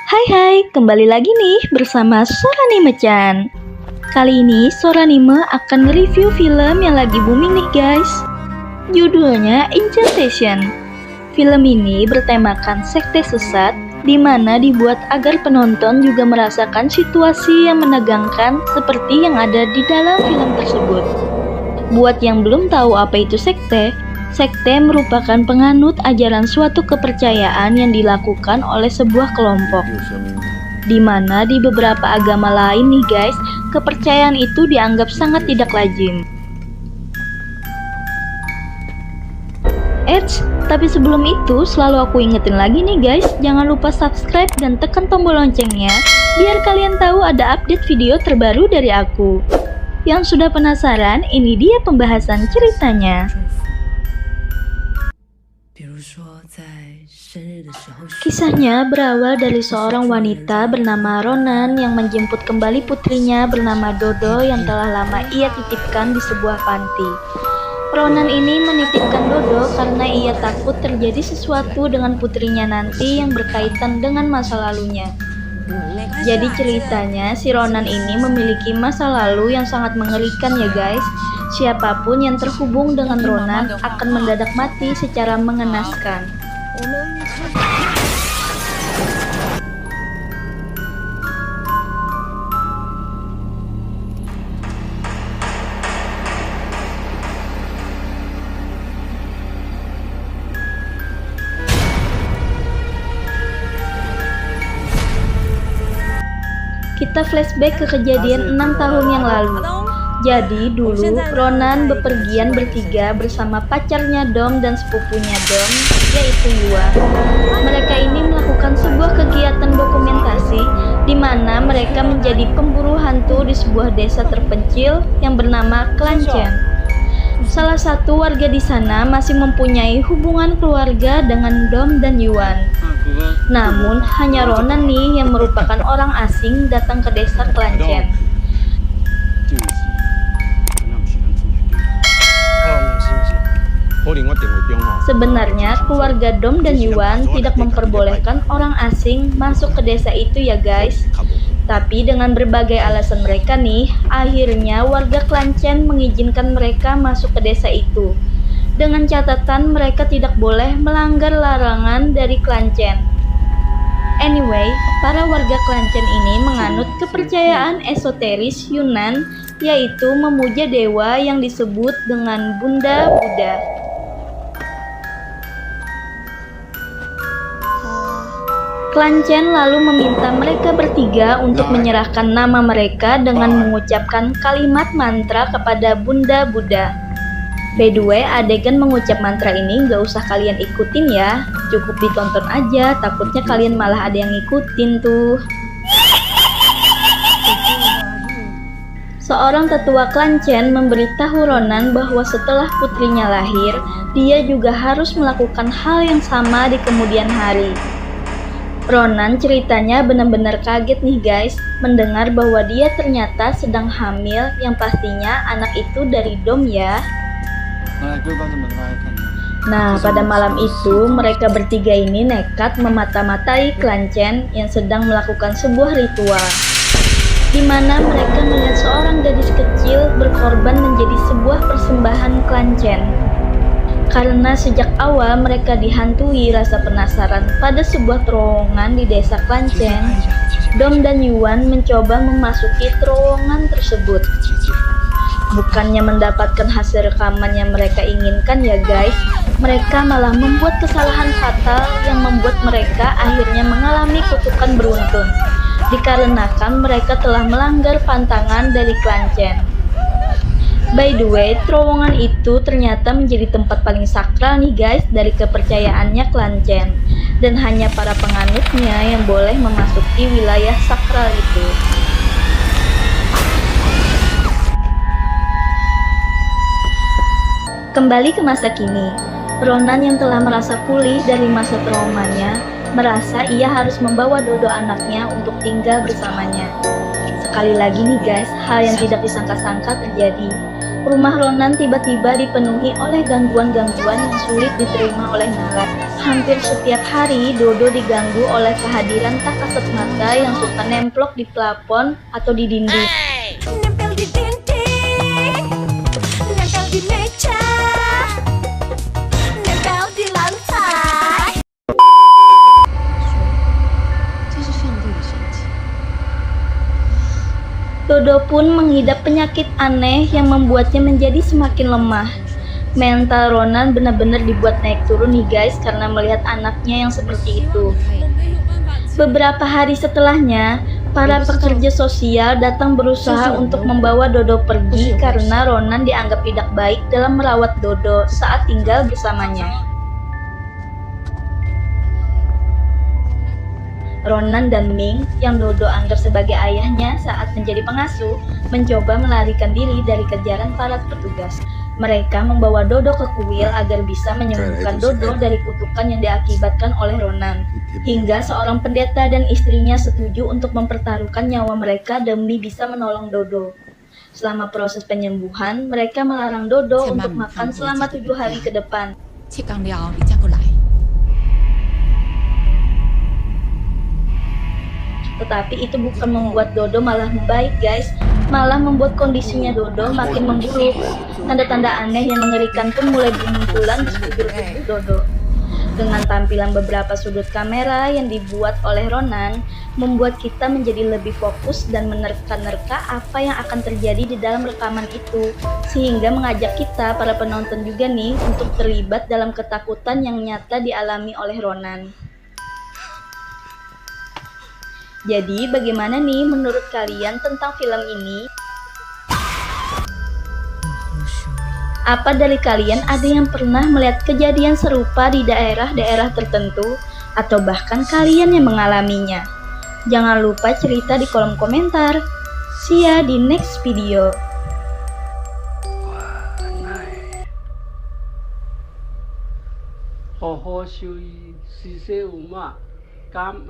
Hai hai, kembali lagi nih bersama Soranime-chan. Kali ini Soranime akan nge-review film yang lagi booming nih guys. Judulnya Incantation. Film ini bertemakan sekte sesat, di mana dibuat agar penonton juga merasakan situasi yang menegangkan seperti yang ada di dalam film tersebut. Buat yang belum tahu apa itu sekte, sekte merupakan penganut ajaran suatu kepercayaan yang dilakukan oleh sebuah kelompok. Di mana di beberapa agama lain nih guys, kepercayaan itu dianggap sangat tidak lazim. Eits, tapi sebelum itu selalu aku ingetin lagi nih guys, jangan lupa subscribe dan tekan tombol loncengnya, biar kalian tahu ada update video terbaru dari aku. Yang sudah penasaran, ini dia pembahasan ceritanya. Kisahnya berawal dari seorang wanita bernama Ronan yang menjemput kembali putrinya bernama Dodo yang telah lama ia titipkan di sebuah panti. Ronan ini menitipkan Dodo karena ia takut terjadi sesuatu dengan putrinya nanti yang berkaitan dengan masa lalunya. Jadi ceritanya si Ronan ini memiliki masa lalu yang sangat mengerikan ya guys. Siapapun yang terhubung dengan Ronan akan mendadak mati secara mengenaskan. Kita flashback ke kejadian 6 tahun yang lalu. Jadi dulu Ronan bepergian bertiga bersama pacarnya Dom dan sepupunya Dom, yaitu Yuan. Mereka ini melakukan sebuah kegiatan dokumentasi di mana mereka menjadi pemburu hantu di sebuah desa terpencil yang bernama Klancen. Salah satu warga di sana masih mempunyai hubungan keluarga dengan Dom dan Yuan. Namun hanya Ronan nih yang merupakan orang asing datang ke desa Klancen. Sebenarnya keluarga Dom dan Yuan tidak memperbolehkan orang asing masuk ke desa itu ya guys. Tapi dengan berbagai alasan mereka nih, akhirnya warga Klancen mengizinkan mereka masuk ke desa itu. Dengan catatan mereka tidak boleh melanggar larangan dari Klancen. Anyway, para warga Klancen ini menganut kepercayaan esoteris Yunan, yaitu memuja dewa yang disebut dengan Bunda Buddha. Klancen lalu meminta mereka bertiga untuk menyerahkan nama mereka dengan mengucapkan kalimat mantra kepada Bunda Buddha. By the way, adegan mengucap mantra ini gak usah kalian ikutin ya, cukup ditonton aja, takutnya kalian malah ada yang ngikutin tuh. Seorang tetua Klancen memberitahu Ronan bahwa setelah putrinya lahir, dia juga harus melakukan hal yang sama di kemudian hari. Ronan ceritanya benar-benar kaget nih guys, mendengar bahwa dia ternyata sedang hamil yang pastinya anak itu dari Dom ya. Nah, pada malam itu mereka bertiga ini nekat memata-matai Klancen yang sedang melakukan sebuah ritual, di mana mereka melihat seorang gadis kecil berkorban menjadi sebuah persembahan Klancen. Karena sejak awal mereka dihantui rasa penasaran pada sebuah terowongan di desa Klancen, Dom dan Yuan mencoba memasuki terowongan tersebut. Bukannya mendapatkan hasil rekaman yang mereka inginkan ya guys, mereka malah membuat kesalahan fatal yang membuat mereka akhirnya mengalami kutukan beruntun, dikarenakan mereka telah melanggar pantangan dari Klancen. By the way, terowongan itu ternyata menjadi tempat paling sakral nih guys dari kepercayaannya Klancen, dan hanya para penganutnya yang boleh memasuki wilayah sakral itu. Kembali ke masa kini, Ronan yang telah merasa pulih dari masa traumanya, merasa ia harus membawa Dodo anaknya untuk tinggal bersamanya. Sekali lagi nih guys, hal yang tidak disangka-sangka terjadi. Rumah Ronan tiba-tiba dipenuhi oleh gangguan-gangguan yang sulit diterima oleh nalar. Hampir setiap hari, Dodo diganggu oleh kehadiran tak kasat mata yang suka nemplok di plafon atau di dinding. Nempel di dinding, nempel di meja, nempel di lantai. Dodo pun mengidap penyakit aneh yang membuatnya menjadi semakin lemah. Mental Ronan benar-benar dibuat naik turun nih guys karena melihat anaknya yang seperti itu. Beberapa hari setelahnya, para pekerja sosial datang berusaha untuk membawa Dodo pergi karena Ronan dianggap tidak baik dalam merawat Dodo saat tinggal bersamanya. Ronan dan Ming, yang Dodo anggap sebagai ayahnya saat menjadi pengasuh, mencoba melarikan diri dari kejaran para petugas. Mereka membawa Dodo ke kuil agar bisa menyembuhkan Dodo dari kutukan yang diakibatkan oleh Ronan. Hingga seorang pendeta dan istrinya setuju untuk mempertaruhkan nyawa mereka demi bisa menolong Dodo. Selama proses penyembuhan, mereka melarang Dodo untuk makan selama 7 hari ke depan. Tetapi itu bukan membuat Dodo malah membaik guys, malah membuat kondisinya Dodo makin memburuk. Tanda-tanda aneh yang mengerikan pun mulai bermunculan di sekujur tubuh Dodo. Dengan tampilan beberapa sudut kamera yang dibuat oleh Ronan, membuat kita menjadi lebih fokus dan menerka-nerka apa yang akan terjadi di dalam rekaman itu, sehingga mengajak kita para penonton juga nih untuk terlibat dalam ketakutan yang nyata dialami oleh Ronan. Jadi bagaimana nih menurut kalian tentang film ini? Apa dari kalian ada yang pernah melihat kejadian serupa di daerah-daerah tertentu? Atau bahkan kalian yang mengalaminya? Jangan lupa cerita di kolom komentar. See ya di next video. Hou hou 修一，四舍五入，減